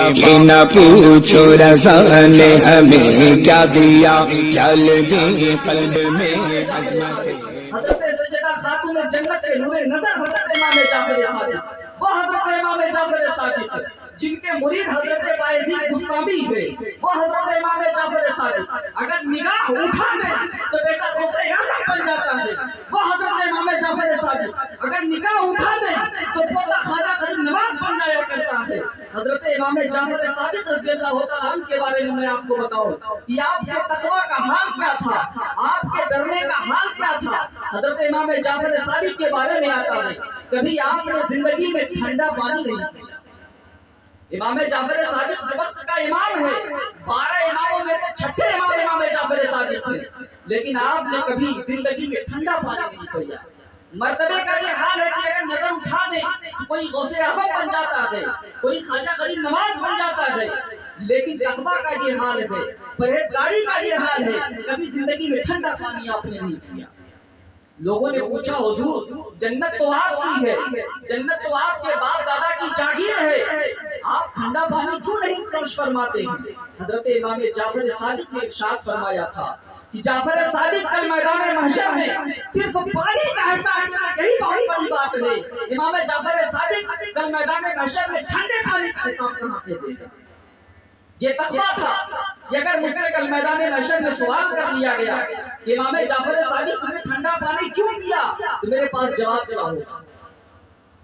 باقی نہ پوچھو رضا نے ہمیں کیا دیا، ڈال دی قلب میں عظمت۔ حضرت سیدہ خاتون جنت کے نور نظر حضرت امام جعفر صادق، وہ حضرت امام جعفر صادق جن کے مرید حضرت بایزید بستامی ہوئے، وہ حضرت امام جعفر صادق اگر نگاہ اٹھا دیں تو بیٹا غوث اعظم بن جاتا ہے، وہ حضرت امام جعفر صادق اگر نگاہ اٹھا دیں تو پوتا خواجہ غریب نواز بن جایا کرتا ہے۔ حضرت امام جعفر صادق رضی اللہ تعالیٰ عنہ کے بارے میں آپ کو بتاؤں کہ آپ کے تقویٰ کا حال کیا تھا، آپ کے ڈرنے کا حال کیا تھا۔ حضرت امام جعفر صادق کے بارے میں آتا ہے کبھی آپ نے زندگی میں ٹھنڈا پانی نہیں پیا۔ امام جعفر صادق جو وقت کا امام ہے، 12 اماموں میں سے چھٹے امام امام جعفر صادق ہیں، لیکن آپ نے کبھی زندگی میں ٹھنڈا پانی نہیں پیا۔ مرتبے کا یہ حال ہے کہ اگر نظر اٹھا دیں تو کوئی غوث اعظم بن جاتا ہے، کوئی خواجہ غریب نواز بن جاتا ہے، لیکن تقویٰ کا یہ حال ہے، پرہیزگاری کا یہ حال ہے، کبھی زندگی میں ٹھنڈا پانی آپ نے نہیں پیا۔ لوگوں نے پوچھا حضور جنت تو آپ کی ہے، جنت تو آپ کے باپ دادا کی جاگیر ہے، آپ ٹھنڈا پانی کیوں نہیں نوش فرماتے ہیں؟ حضرت امام جعفر صادق نے ارشاد فرمایا تھا کہ جعفر صادق کل میدان محشر میں صرف پانی کا احساس کرنا یہی بہت بڑی بات ہے۔ امام جعفر صادق کل میدان محشر میں ٹھنڈے پانی کا احساس کہاں سے دے گا؟ یہ تقویٰ تھا کہ اگر مجھ سے کل میدان محشر میں سوال کر لیا گیا کہ امام جعفر صادق نے ٹھنڈا پانی کیوں پیا تو میرے پاس جواب کیا ہوگا؟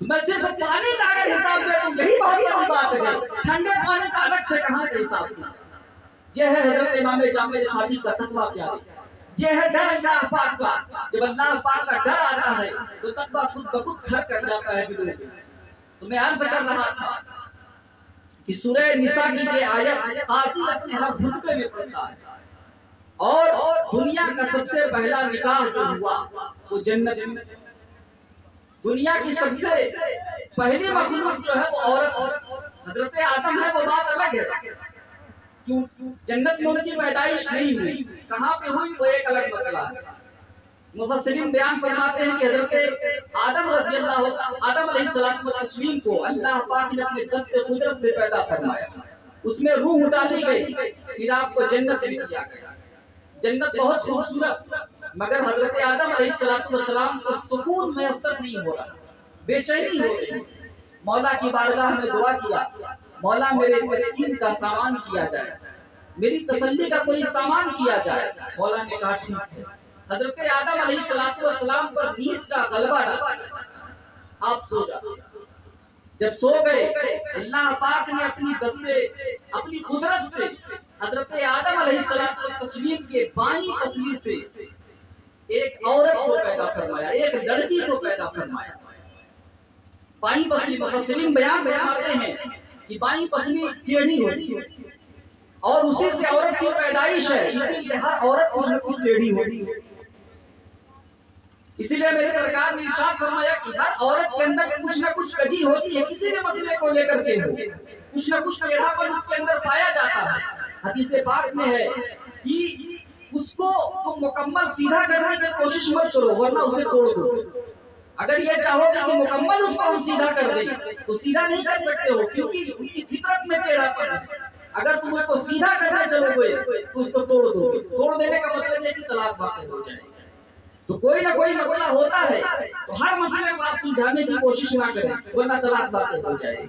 میں صرف پانی کا اگر حساب دے تو یہی بہت بڑی بات ہے، ٹھنڈے پانی کا الگ سے کہاں سے حساب دیا؟ یہ ہے حضرت امام جعفر صادق کا تقویٰ پیارے، یہ ہے ڈر اللہ پاک کا۔ جب اللہ پاک کا ڈر آتا ہے تو تقویٰ خود بخود گھر کر جاتا ہے دلوں میں۔ تو میں عرض کر رہا تھا کہ سورہ نساء کی یہ آیت قاضی اپنے ہر خطبے میں پڑھتا ہے، اور دنیا کا سب سے پہلا نکاح جو ہوا وہ جنت میں، دنیا کی سب سے پہلی مخلوق جو ہے وہ عورت، حضرت آدم ہے، وہ بات الگ ہے، کیوں جنت میں ان کی پیدائش نہیں ہوئی، کہاں پہ ہوئی وہ ایک الگ مسئلہ ہے۔ مفسرین بیان فرماتے ہیں کہ حضرت آدم رضی اللہ آدم علیہ السلام والتسلیم کو اللہ پاک نے اپنے دست قدرت سے پیدا فرمایا، اس میں روح ڈالی گئی، پھر آپ کو جنت میں دیا گیا۔ جنت بہت خوبصورت، مگر حضرت آدم علیہ السلام کو سکون میسر نہیں ہو رہا، بے چینی ہو رہی۔ مولا کی بارگاہ میں دعا کیا، مولا میرے مسکین کا سامان کیا جائے، میری تسلی کا کوئی سامان کیا جائے۔ مولا نے کہا ٹھیک ہے۔ حضرت آدم علیہ السلام پر نیند کا غلبہ ڈالا، آپ سو جاؤ۔ جب سو گئے اللہ پاک نے اپنی قدرت سے حضرت آدم علیہ السلام کے بائیں پسلی سے ایک عورت کو پیدا فرمایا، ایک لڑکی کو پیدا فرمایا۔ بائیں پسلی مفسرین بیان فرماتے ہیں کہ بائیں پسلی ٹیڑھی ہوتی ہے اور اسی سے عورت کی پیدائش ہے، اسی لیے ہر عورت کچھ نہ کچھ ٹیڑھی ہوتی ہے۔ اسی لیے میرے سرکار نے ارشاد فرمایا کہ ہر عورت کے اندر کچھ نہ کچھ کجی ہوتی ہے، کسی بھی مسئلے کو لے کر کے ہو، کچھ نہ کچھ ٹیڑھا پن اس کے اندر پایا جاتا ہے۔ حدیث پاک میں ہے کہ اس کو تم مکمل سیدھا کرنے کی کوشش مت کرو ورنہ اسے توڑ دو۔ اگر یہ چاہو گے کہ مکمل اس کو ہم سیدھا کر دیں تو سیدھا نہیں کر سکتے ہو، کیونکہ ان کی فطرت میں ٹیڑھا پن ہے۔ اگر تم اس کو سیدھا کرنے چلو گے تو اس کو توڑ دو گے، توڑ دینے کا مطلب ہے کہ طلاق واقع ہو جائے۔ تو کوئی نہ کوئی مسئلہ ہوتا ہے تو ہر مسئلے کو آپ سلجھانے کی کوشش نہ کریں ورنہ طلاق واقع ہو جائے گی۔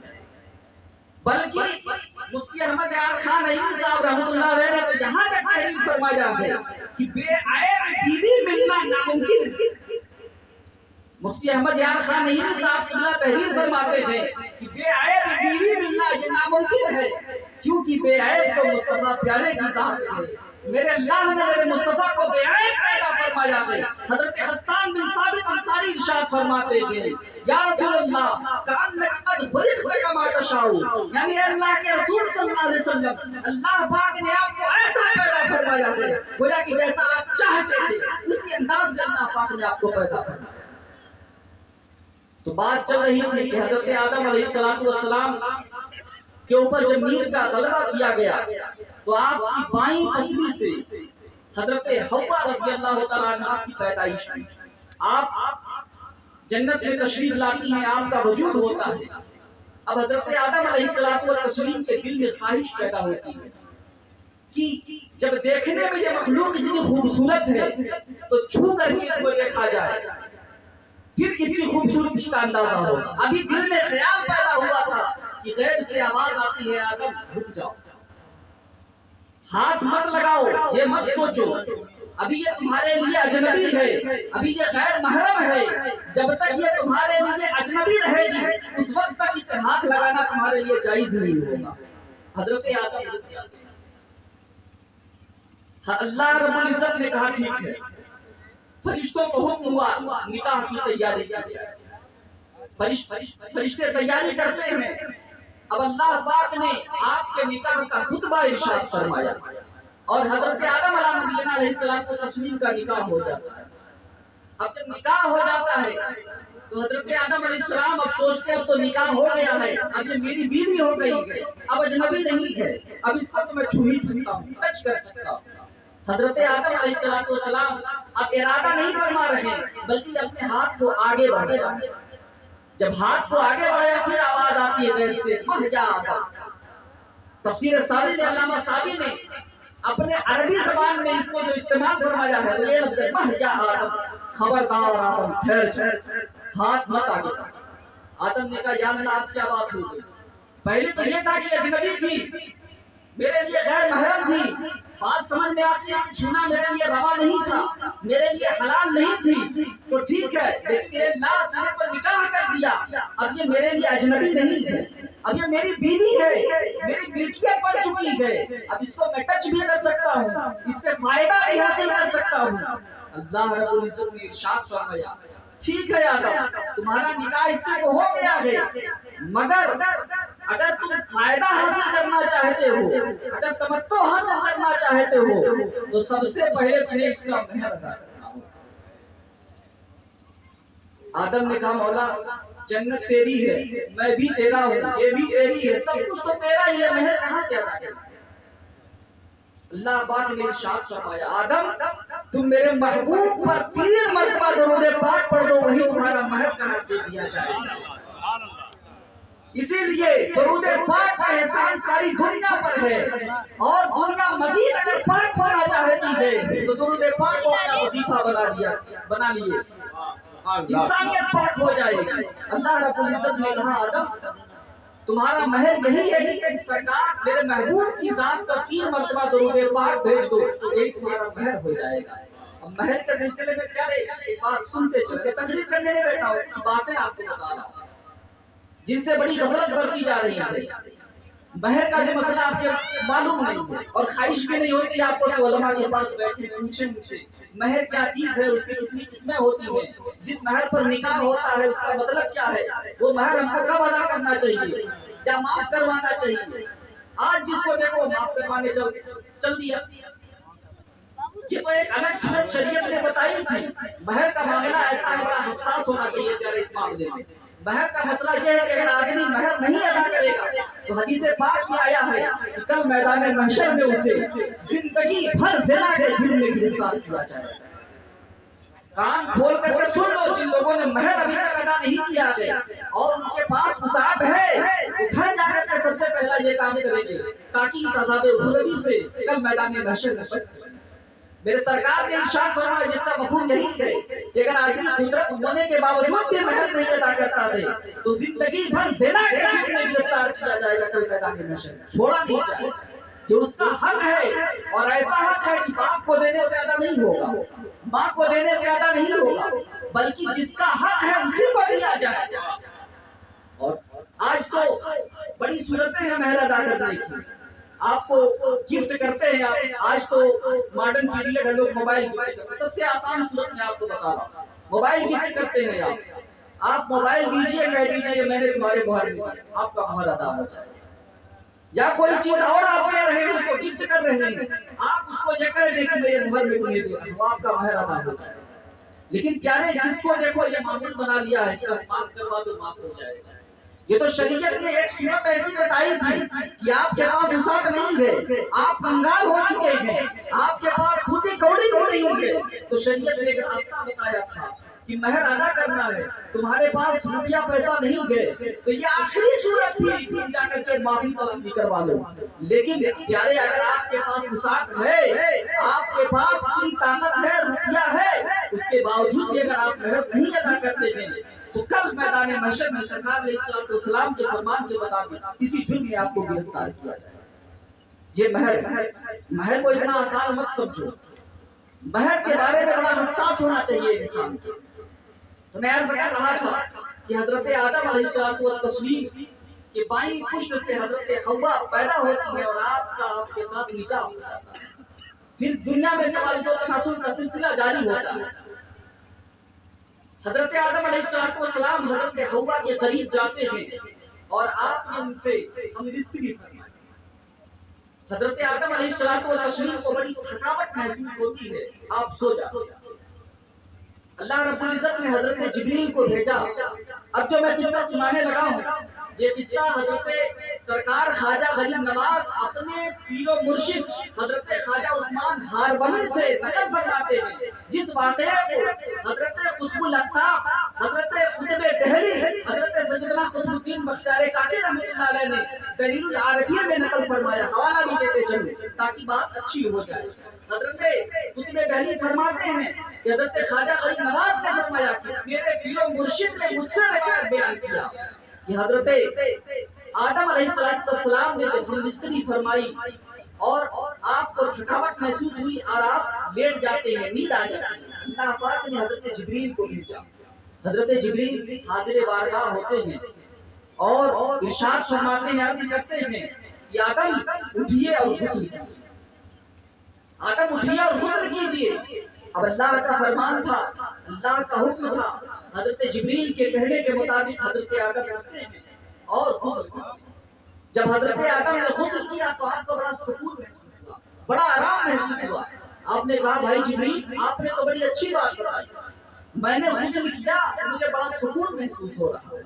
بلکہ مفتی احمد یار خان عیدی صاحب رحمۃ اللہ علیہ نے تو یہاں تک تحریر فرمایا ہے کہ بے عیب بیوی ملنا ناممکن ہے۔ مفتی احمد یار خان عیدی صاحب اللہ تحریر فرماتے ہیں کہ بے عیب بیوی ملنا یہ ناممکن ہے، کیونکہ بے عیب تو مصطفیٰ پیارے کی ذات ہے۔ میرے اللہ نے میرے مصطفیٰ کو بے عیب پیدا فرمایا ہے۔ حضرت حسان بن ثابت انصاری ارشاد فرماتے ہیں یا رسول اللہ کأنک قد خلقت کما تشاء، یعنی اللہ کے رسول صلی اللہ علیہ وسلم اللہ پاک نے آپ کو ایسا پیدا فرمایا ہے گویا کہ جیسا آپ چاہتے تھے اسی انداز سے اللہ پاک نے آپ کو پیدا فرمایا۔ تو بات چل رہی تھی کہ حضرت آدم علیہ السلام کے اوپر جب نیند کا غلبہ کیا گیا تو آپ کی بائیں پسلی سے حضرت حوا رضی اللہ تعالیٰ عنہ کی پیدائش ہوئی۔ آپ جنت میں تشریف لاتی ہیں، آپ کا وجود ہوتا ہے، اب حضرت آدم علیہ السلام والتسلیم کے دل میں خواہش پیدا ہوتی ہے کہ جب دیکھنے میں یہ مخلوق اتنی خوبصورت ہے تو چھو کر کے اس کو دیکھا جائے، پھر اس کی خوبصورتی کا اندازہ ہو۔ ابھی دل میں خیال پیدا ہوا تھا کہ غیب سے آواز آتی ہے آدم رک جاؤ، ہاتھ مت لگاؤ، یہ مت سوچو، ابھی یہ تمہارے لیے اجنبی ہے، ابھی یہ غیر محرم ہے، جب تک یہ تمہارے لیے اجنبی رہے گی اس وقت تک اسے ہاتھ لگانا تمہارے لیے جائز نہیں ہوگا۔ حضرت آدم رک جاتے ہیں۔ اللہ رب العزت نے کہا ٹھیک ہے، فرشتوں کو حکم ہوا نکاح کی تیاری کی جائے۔ فرشتے تیاری کرتے ہیں، اب اللہ پاک نے آپ کے نکاح کا خطبہ ارشاد فرمایا اور حضرت آدم علیہ السلام کو تسلیم کا نکاح ہو جاتا ہے۔ اب جب نکاح ہو جاتا ہے تو حضرت آدم علیہ السلام اب سوچتے اب تو نکاح ہو گیا ہے، اب یہ میری بیوی ہو گئی ہے، اب اجنبی نہیں ہے، اب اس کو تو میں چھو ہی سکتا ہوں، ٹچ کر سکتا ہوں۔ حضرت آدم علیہ السلام اب ارادہ نہیں فرما رہے بلکہ اپنے ہاتھ کو آگے بڑھایا۔ جب ہاتھ کو آگے بڑھایا پھر آواز آتی ہے غیب سے مہ جا آدم۔ تفسیر سعدی میں علامہ سعدی نے اپنے عربی زبان میں اس کو جو استعمال فرمایا ہے یہ لفظ مہ جا آدم، خبردار آدم ٹھہر، ہاتھ مت آگے۔ آدم نے کہا یا اللہ اب کیا بات ہو گئی؟ پہلے تو یہ تھا کہ اجنبی تھی، میرے لیے غیر محرم تھی، بات سمجھ میں آتی ہے کہ چھونا میرے لیے روا نہیں تھا، میرے لیے حلال نہیں تھی، تو ٹھیک ہے، لیکن یہ اللہ نے تو نکاح کر دیا، اب یہ میرے لیے اجنبی نہیں ہے، اب یہ میری بیوی ہے، میری ملکیت بن چکی ہے، اب اس کو میں ٹچ بھی کر سکتا ہوں، اس سے فائدہ بھی حاصل کر سکتا ہوں۔ اللہ رب العزت نے ارشاد فرمایا ٹھیک ہے آدم تمہارا نکاح اس سے تو ہو گیا ہے، مگر اگر تم فائدہ حاصل کرنا چاہتے ہو، اگر تمتع حاصل کرنا چاہتے ہو تو سب سے پہلے تمہیں اس کا مہر ادا کرنا ہوگا۔ آدم نے کہا مولا جنت تیری ہے، میں بھی تیرا ہوں، یہ بھی تیری ہے، سب کچھ تو تیرا ہی ہے، مہر کہاں سے ادا کرنا؟ اللہ پاک نے ارشاد فرمایا آدم تم میرے محبوب پر 3 مرتبہ درود پاک پڑھ دو، وہی تمہارا مہر قرار دے دیا جائے گا۔ اسی لیے درود پاک کا احسان ساری دنیا پر ہے، اور دنیا مزید اگر پاک ہونا چاہتی ہے تو درود پاک کو اپنا وظیفہ بنا لیے، انسانیت پاک ہو جائے گی۔ اللہ رب العزت نے کہا آدم تمہارا مہر یہی ہے کہ سرکار میرے محبوب کی ذات پر 3 مرتبہ درود پاک بھیج دو، یہی تمہارا مہر ہو جائے گا۔ اب مہر کے سلسلے میں کیا رہے گا؟ ایک بات سنتے چلتے، تقریر کرنے نہیں بیٹھا ہوں، کچھ باتیں آپ کو بتا رہا ہوں جن سے بڑی غفلت برتی جا رہی ہے۔ مہر کا جو مسئلہ آپ کے معلوم نہیں ہے اور خواہش بھی نہیں ہوتی آپ کو کہ علماء کے پاس بیٹھے پوچھیں مجھ سے مہر کیا چیز ہے، اس کی کتنی قسمیں ہوتی ہیں، جس مہر پر نکاح ہوتا ہے اس کا مطلب کیا ہے، وہ مہر ہم کو کب ادا کرنا چاہیے، کیا معاف کروانا چاہیے۔ آج جس کو دیکھو معاف کروانے چل دیا، یہ تو ایک الگ صورت شریعت نے بتائی تھی۔ مہر کا معاملہ ایسا ہے بڑا حساس ہونا چاہیے پیارے اس معاملے میں۔ مہر کا مسئلہ یہ ہے کہ اگر آدمی مہر نہیں ادا کرے گا تو حدیث پاک میں آیا ہے کہ کل میدان محشر میں اسے زندگی بھر زنا کے جرم میں گرفتار کیا جائے گا۔ کان کھول کر کے سن لو، جن لوگوں نے مہر ابھی تک ادا نہیں کیا ہے اور ان کے پاس وسعت ہے وہ گھر جا کر کے سب سے پہلا یہ کام کریں گے تاکہ اس عذاب اخروی سے کل میدان محشر میں بچ سکیں۔ میرے سرکار نے ارشاد فرمایا جس کا مفہوم یہی ہے کہ اگر آدمی قدرت ہونے کے باوجود بھی مہر نہیں ادا کرتا ہے تو زندگی بھر زنا کے جرم میں گرفتار کیا جائے گا کل میدان محشر میں، چھوڑا نہیں جائے گا۔ یہ اس کا حق ہے اور ایسا حق ہے کہ باپ کو دینے سے زیادہ نہیں ہوگا، ماں کو دینے سے زیادہ نہیں ہوگا، بلکہ جس کا حق ہے اسی کو دیا جائے گا۔ اور آج تو بڑی صورتیں ہیں مہر ادا کرنے کی، آپ کو گفٹ کرتے ہیں، آج تو ماڈرن پیریڈ ہے، لوگ موبائل گفٹ کرتے ہیں۔ سب سے آسان صورت میں آپ کو بتا رہا ہوں، موبائل گفٹ کرتے ہیں آپ موبائل دیجئے، کہہ دیجئے میں نے تمہارے مہر میں آپ کا مہر ادا ہو جائے، یا کوئی چیز اور آپ کہہ رہے ہیں اس کو گفٹ کر رہے ہیں، آپ اس کو یہ کہہ دیں کہ میرے مہر میں تمہیں دیا وہ آپ کا مہر ادا ہو جائے۔ لیکن پیارے جس کو دیکھو یہ معمول بنا لیا ہے کہ بس معاف کروا تو معاف ہو جائے گا۔ یہ تو شریعت نے ایک صورت ایسی بتائی تھی کہ آپ کے پاس وسعت نہیں ہے، آپ کنگال ہو چکے ہیں، آپ کے پاس خود ہی کوڑی نہیں ہے، تو شریعت نے ایک راستہ بتایا تھا کہ مہر ادا کرنا ہے، تمہارے پاس روپیہ پیسہ نہیں گئے تو یہ آخری صورت تھی کہ جا کر کے معافی طلب کروا لو۔ لیکن پیارے اگر آپ کے پاس وسعت ہے، آپ کے پاس پوری طاقت ہے، روپیہ ہے، اس کے باوجود بھی اگر آپ مہر نہیں ادا کرتے ہیں تو کل میدان محشر میں سرکار علیہ السلام کے فرمان کے مطابق اسی جرم میں آپ کو گرفتار کیا جائے۔ یہ مہر کو اتنا آسان مت سمجھو، مہر کے بارے میں بڑا حساس ہونا چاہیے انسان کو۔ تو میں عرض کر رہا تھا کہ حضرت آدم علیہ السلام کے بائیں پشت سے حضرت حوا پیدا ہوتی ہے اور آپ کے ساتھ نکاح ہوتا ہے، پھر دنیا میں تولد و تناسل کا سلسلہ جاری ہوتا ہے۔ حضرت آدم علیہ السلام حضرت حوا کے قریب جاتے ہیں اور آپ نے ان سے ہم رشتگی فرمائی۔ حضرت آدم علیہ السلام کو بڑی تھکاوٹ محسوس ہوتی ہے، آپ سو جاتے ہیں۔ اللہ رب العزت نے حضرت جبریل کو بھیجا۔ اب جو میں قصہ سنانے لگا ہوں یہ قصہ حضرت سرکار خواجہ غریب نواز اپنے پیر و مرشد حضرت خواجہ عثمان ہارونی سے نقل فرماتے ہیں، جس واقعے کو حضرت قطب الاقطاب، حضرت قطب دہلی، حضرت سیدنا قطب الدین بختیار کاکی رحمۃ اللہ علیہ نے دلیل العارفین میں نقل فرمایا۔ حوالہ بھی دیتے چلے تاکہ بات اچھی ہو جائے۔ حضرت قطب دہلی فرماتے ہیں کہ حضرت خواجہ غریب نواز نے فرمایا کہ میرے پیر و مرشد نے مجھ سے روایت بیان کیا کہ حضرت آدم علیہ السلام نے جب ہم رشتگی فرمائی اور آپ کو تھکاوٹ محسوس ہوئی اور آپ لیٹ جاتے ہیں، نیند آ جاتی ہے، اللہ پاک نے حضرت جبریل کو بھیجا۔ حضرت جبریل حاضر بارگاہ ہوتے ہیں اور ارشاد فرماتے ہیں، عرض کرتے ہیں کہ آدم اٹھیے اور غسل کیجیے، آدم اٹھیے اور غسل کیجیے۔ اب اللہ کا فرمان تھا، اللہ کا حکم تھا، حضرت جبریل کے کہنے کے مطابق حضرت آدم اٹھتے ہیں اور غسل کرتے ہیں۔ جب حضرت آدم نے غسل کیا تو آپ کو بڑا سکون محسوس ہوا، بڑا آرام محسوس ہوا۔ آپ نے کہا بھائی جبریل آپ نے تو بڑی اچھی بات بتائی، میں نے غسل کیا مجھے بڑا سکون محسوس ہو رہا ہے۔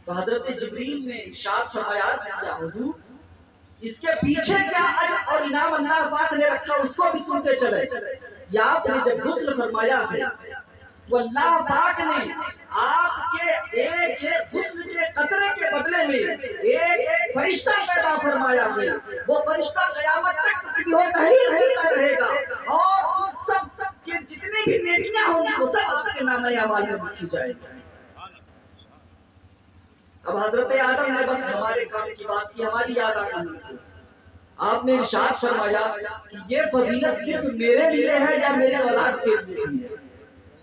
تو حضرت جبریل نے ارشاد فرمایا کیا حضور اس کے پیچھے کیا اجر اور انعام اللہ پاک نے رکھا اس کو بھی سنتے چلے۔ یا آپ نے جب غسل فرمایا ہے تو اللہ پاک نے آپ کے ایک ایک غسل کے قطرے کے بدلے میں ایک ایک فرشتہ پیدا فرمایا ہے۔ وہ فرشتہ قیامت تک تسبیح و تحلیل کرتا رہے گا اور ان سب کے جتنے بھی نیکیاں ہوں گی وہ سب آپ کے نامہ اعمال میں لکھی جائے گی۔ اب حضرت آدم نے بس ہمارے کام کی بات کی، ہماری یاد آ گئی۔ آپ نے ارشاد فرمایا کہ یہ فضیلت صرف میرے لیے ہے یا میرے اولاد کے لیے ہے؟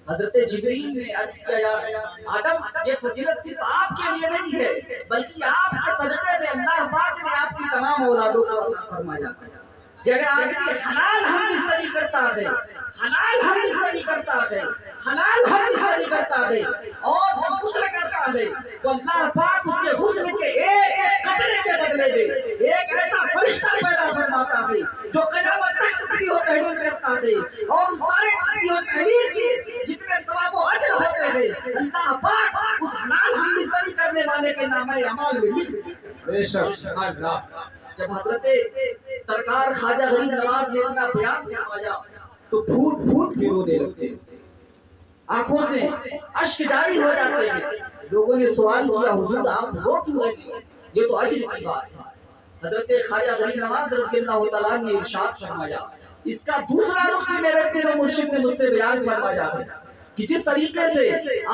حضرت جبریل نے عرض کیا آدم یہ فضیلت صرف آپ کے لیے نہیں ہے بلکہ آپ کے صدقے میں اللہ پاک نے آپ کی تمام اولادوں کو عطا فرمایا۔ کہ اگر آدمی حلال ہم رشتگی کرتا ہے، حلال ہم رشتگی کرتا ہے، حلال ہم رشتگی کرتا ہے اور جب غسل کرتا ہے تو اللہ پاک اس کے غسل کے ایک ایک قطرے کے بدلے میں ایک ایسا فرشتہ پیدا فرماتا ہے جو قیامت تک تسبیح و تحلیل کرتا ہے اور سارے تسبیح و تحلیل کی جتنے ثواب و اجر ہوتے ہیں اللہ پاک اس حلال ہم رشتگی کرنے والے کے نامہ اعمال میں لکھ دیتے ہیں۔ بے شک اللہ جب حضرت سرکار خواجہ غریب نواز نے اپنا بیان فرمایا تو پھوٹ پھوٹ کے رونے لگتے، آنکھوں سے اشک جاری ہو جاتے ہیں۔ لوگوں نے سوال کیا حضور آپ رو کیوں رہے ہیں؟ یہ تو اجر کی بات ہے۔ حضرت خواجہ غریب نواز رضی اللہ تعالیٰ نے ارشاد فرمایا اس کا دوسرا رخ بھی میرے پیر و مرشد نے مجھ سے بیان فرمایا ہے کہ جس طریقے سے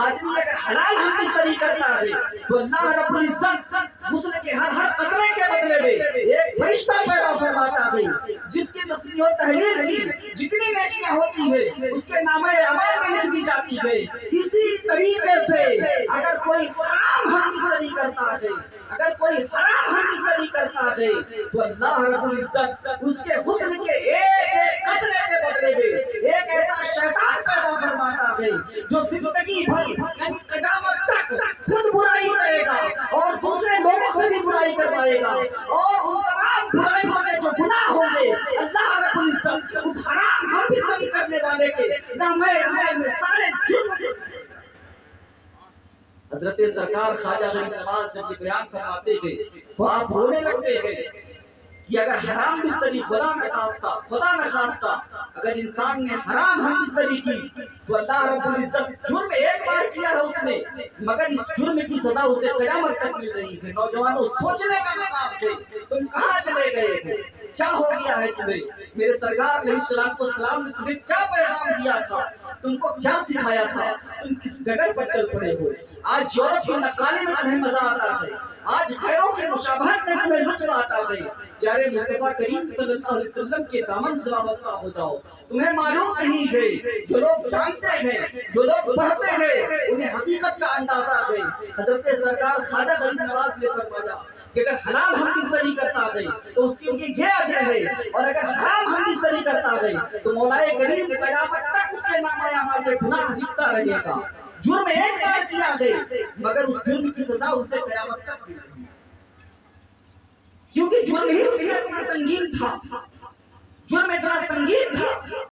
آدمی اگر حلال ہم رشتگی کرتا ہے تو اللہ رب العزت غسل کے ہر قطرے کے بدلے میں ایک فرشتہ پیدا فرماتا ہے جس کی تسبیح و تحلیل کی جتنی نیکیاں ہوتی ہیں اس کے نامہ اعمال میں لکھ دی جاتی ہے۔ اسی طریقے سے اگر کوئی حرام ہم رشتگی کرتا ہے، اگر کوئی حرام ہم رشتگی کرتا ہے تو اللہ رب العزت اس کے غسل کے ایک ایک قطرے کے بدلے میں ایک ایسا شیطان پیدا فرماتا ہے جو زندگی بھر یعنی قیامت تک خود برائی کرے گا اور دوسرے لوگوں سے بھی برائی کروائے گا اور ان تمام برائیوں میں جو گناہ ہوں گے اللہ رب العزت اس حرام ہم رشتگی کرنے والے کے نامہ اعمال میں سارے جرم۔ حضرت سرکار خواجہ غریب نواز جب یہ بیان فرماتے ہیں تو آپ رونے لگتے ہیں کہ اگر حرام بستری خدا نہ خواستہ اگر انسان نے حرام ہم بستری کی تو اللہ رب العزت جرم ایک بار کیا ہے اس نے، مگر اس جرم کی سزا اسے قیامت تک مل رہی ہے۔ نوجوانوں سوچنے کا مقام تھے، تم کہاں چلے گئے تھے؟ کیا ہو گیا ہے تمہیں؟ میرے سرکار علیہ السلام نے تمہیں کیا پیغام دیا تھا؟ تم کو کیا سکھایا تھا؟ تم کس ڈگر پر چل پڑے ہو؟ آج یورپ کے نقالے میں تمہیں مزہ آتا ہے، آج غیروں کے مشابہت میں تمہیں لطف آتا ہے۔ پیارے مصطفیٰ کریم صلی اللہ علیہ وسلم کے دامن سے وابستہ ہو جاؤ۔ تمہیں معلوم نہیں ہے، جو لوگ جانتے ہیں، جو لوگ پڑھتے ہیں، انہیں حقیقت کا اندازہ ہے۔ حضرت سرکار خواجہ غریب نواز نے فرمایا کہ اگر حلال ہم بستری کرتا ہے تو اس کے لیے یہ اجر ہے، اور اگر حرام ہم بستری کرتا ہے تو مولا کریم قیامت تک اس کے نامہ اعمال میں گناہ لکھتا رہے گا۔ جرم ایک بار کیا ہے، مگر اس جرم کی سزا اسے قیامت تک ملے گی، کیونکہ جرم ہی اتنا سنگین تھا، جرم اتنا سنگین تھا